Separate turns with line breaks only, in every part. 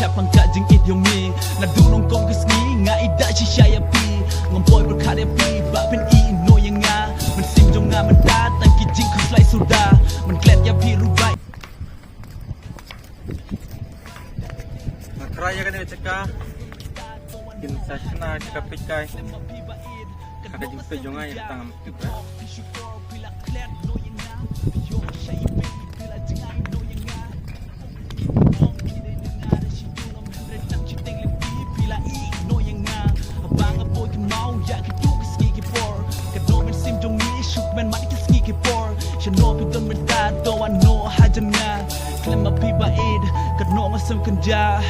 siya pang kajing idyongi nadunong kong kusngi nga ida siya yapi ngomboy berkarya pi babin iino yang nga mensimjong nga mendat ang kijing kuslay suda menklet ya pi rubai
nakraya kan ceka kinsa sina ceka pikai kakajing pejong ay tangam juga Shano pidon mentado ano hajan nga klema pibaid kadno nga sam kanja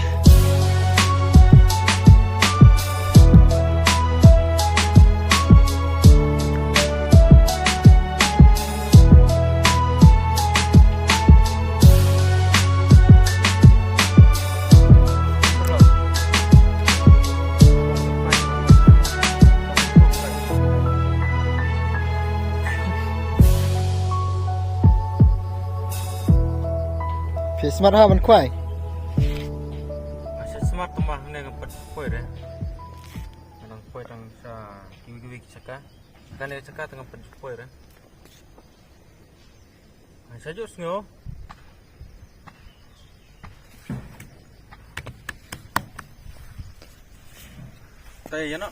Smart ha man kwai
asa smart mah ne ngampat poi deh nang poi tang sa kiwi ceka kan ceka tengah pet poi deh asa jos ngo tay ya no